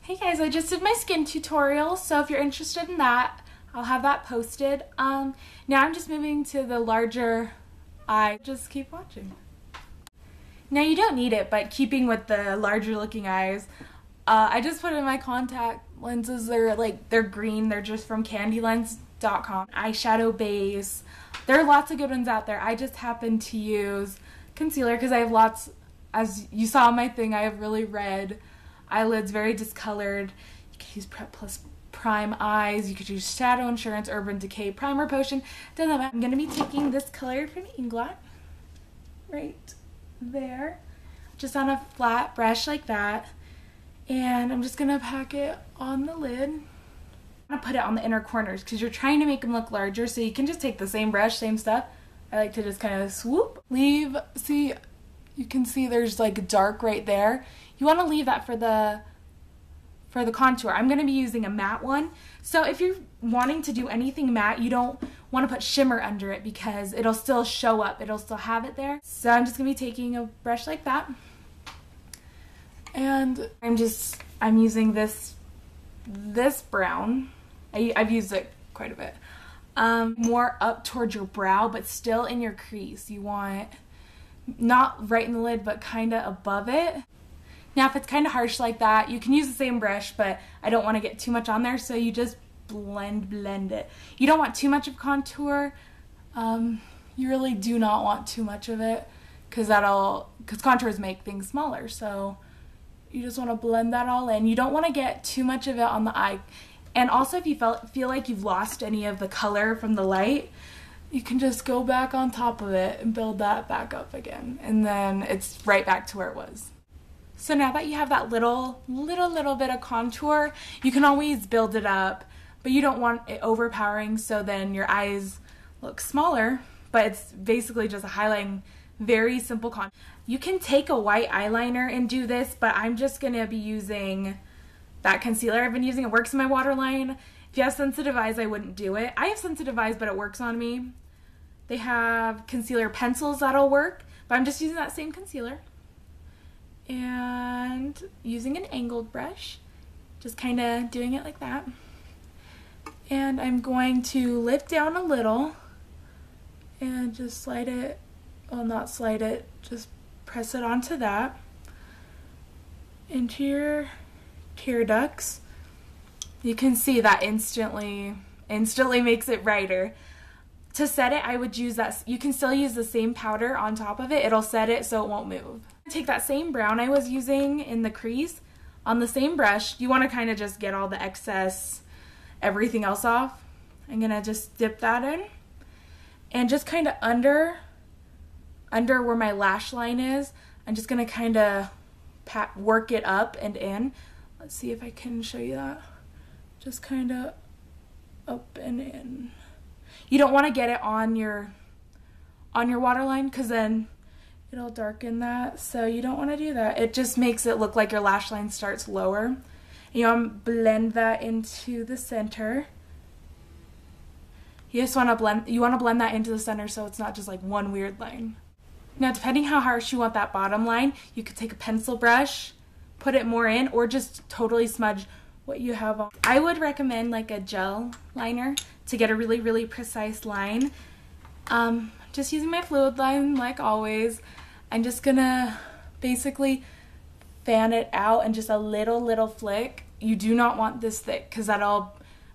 Hey guys, I just did my skin tutorial, so if you're interested in that, I'll have that posted. Now I'm just moving to the larger eye. Just keep watching. Now you don't need it, but keeping with the larger looking eyes, I just put in my contact lenses. They're green. They're just from candylens.com. Eyeshadow base. There are lots of good ones out there. I just happen to use concealer because I have lots, as you saw on my thing, I have really red eyelids, very discolored. You could use Prep Plus Prime Eyes. You could use Shadow Insurance, Urban Decay Primer Potion. Doesn't matter. I'm going to be taking this color from Inglot right there, just on a flat brush like that, and I'm just going to pack it on the lid. I'm going to put it on the inner corners because you're trying to make them look larger, so you can just take the same brush, same stuff. I like to just kind of swoop, see, you can see there's like dark right there. You want to leave that for the contour. I'm going to be using a matte one. So if you're wanting to do anything matte, you don't want to put shimmer under it because it'll still show up. It'll still have it there. So I'm just going to be taking a brush like that. And I'm using this brown. I've used it quite a bit. More up towards your brow, but still in your crease. You want not right in the lid, but kind of above it. Now, if it's kind of harsh like that, you can use the same brush, but I don't want to get too much on there, so you just blend it. You don't want too much of contour. You really do not want too much of it, because contours make things smaller, so you just want to blend that all in. You don't want to get too much of it on the eye. And also, if you feel like you've lost any of the color from the light, you can just go back on top of it and build that back up again, and then it's right back to where it was. So now that you have that little bit of contour, you can always build it up, but you don't want it overpowering, so then your eyes look smaller, but it's basically just a highlighting, very simple contour. You can take a white eyeliner and do this, but I'm just going to be using that concealer I've been using. It works in my waterline. If you have sensitive eyes, I wouldn't do it. I have sensitive eyes, but it works on me. They have concealer pencils that'll work, but I'm just using that same concealer. And using an angled brush, just kind of doing it like that. And I'm going to lift down a little and just slide it, well, not slide it, just press it onto that, into your tear ducts. You can see that instantly makes it brighter. To set it, I would use that. You can still use the same powder on top of it. It'll set it so it won't move. Take that same brown I was using in the crease on the same brush. You want to kind of just get all the excess, everything else off. I'm going to just dip that in. And just kind of under where my lash line is, I'm just going to kind of work it up and in. Let's see if I can show you that. Just kind of up and in. You don't want to get it on your waterline because then it'll darken that, so you don't want to do that. It just makes it look like your lash line starts lower. You want to blend that into the center. You want to blend that into the center so it's not just like one weird line. Now, depending how harsh you want that bottom line, you could take a pencil brush, put it more in, or just totally smudge what you have on. I would recommend like a gel liner to get a really precise line. Just using my fluid line like always. I'm just gonna basically fan it out and just a little flick. You do not want this thick because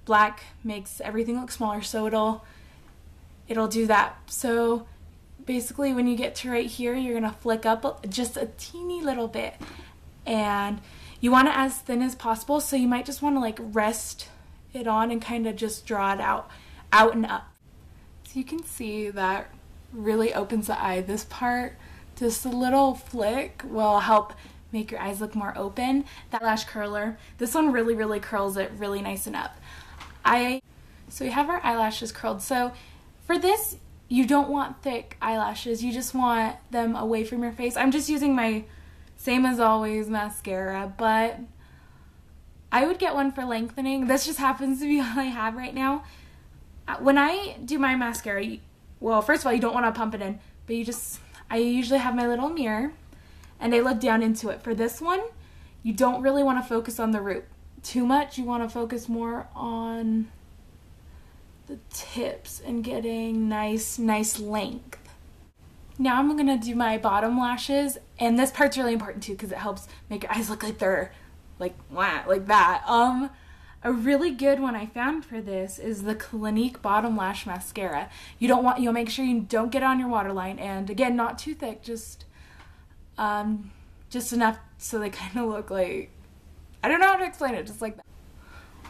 black makes everything look smaller, so it'll do that. So basically when you get to right here, you're gonna flick up just a teeny little bit, and you want it as thin as possible, so you might just want to like rest it on and kind of just draw it out and up. So you can see that really opens the eye. This part, just a little flick will help make your eyes look more open. That lash curler, this one really curls it really nice and up. So we have our eyelashes curled. So for this, you don't want thick eyelashes. You just want them away from your face. I'm just using my same as always mascara, but I would get one for lengthening. This just happens to be all I have right now. When I do my mascara, well, first of all, you don't want to pump it in, but I usually have my little mirror and I look down into it. For this one, you don't really want to focus on the root. too much. You want to focus more on the tips and getting nice length. Now I'm gonna do my bottom lashes, and this part's really important too because it helps make your eyes look like they're like that. A really good one I found for this is the Clinique Bottom Lash Mascara. You'll make sure you don't get on your waterline, and again, not too thick, just enough so they kind of look like, I don't know how to explain it, just like that.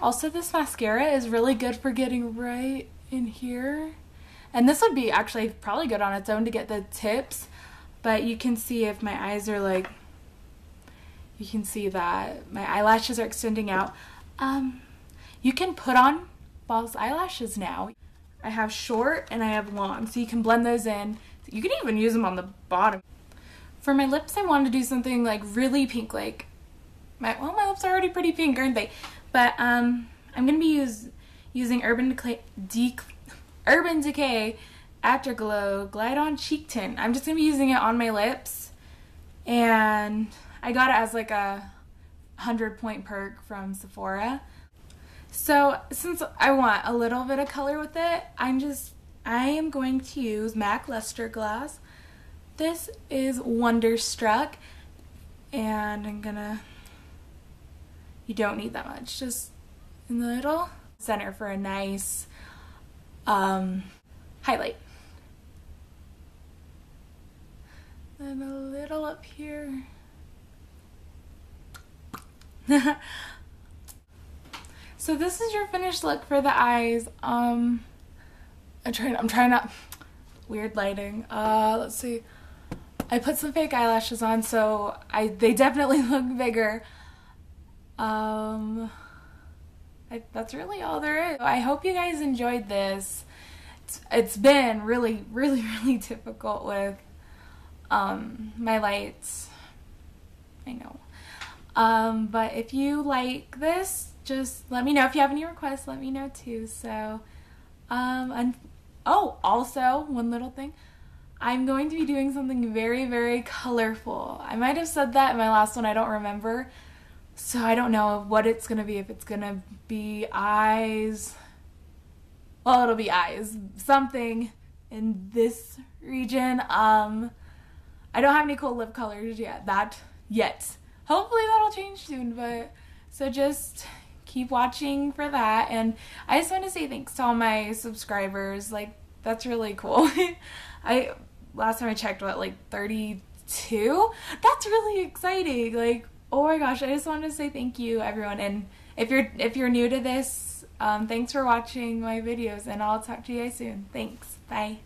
Also, this mascara is really good for getting right in here. And this would be actually probably good on its own to get the tips, but you can see if my eyes are like, you can see that my eyelashes are extending out. You can put on false eyelashes now. I have short and I have long, so you can blend those in. You can even use them on the bottom. For my lips, I wanted to do something like really pink, like my lips are already pretty pink, aren't they? But I'm gonna be using Urban Decay Afterglow Glide On Cheek Tint. I'm just gonna be using it on my lips, and I got it as like a 100-point perk from Sephora. So since I want a little bit of color with it, I am going to use MAC Luster Glass. This is Wonderstruck, and you don't need that much, just in the middle center for a nice highlight. And a little up here. So this is your finished look for the eyes. I'm trying not, weird lighting. Let's see. I put some fake eyelashes on, so they definitely look bigger. That's really all there is. I hope you guys enjoyed this. It's been really difficult with my lights. I know. But if you like this, just let me know. If you have any requests, let me know too. So, also one little thing. I'm going to be doing something very colorful. I might have said that in my last one, I don't remember. So I don't know what it's going to be, if it's going to be eyes. Well, it'll be eyes. Something in this region. I don't have any cool lip colors yet. Hopefully that'll change soon, but so just keep watching for that. And I just want to say thanks to all my subscribers. Like, that's really cool. Last time I checked, like 32? That's really exciting. Like, oh my gosh, I just wanted to say thank you, everyone. And if you're new to this, thanks for watching my videos, and I'll talk to you guys soon. Thanks. Bye.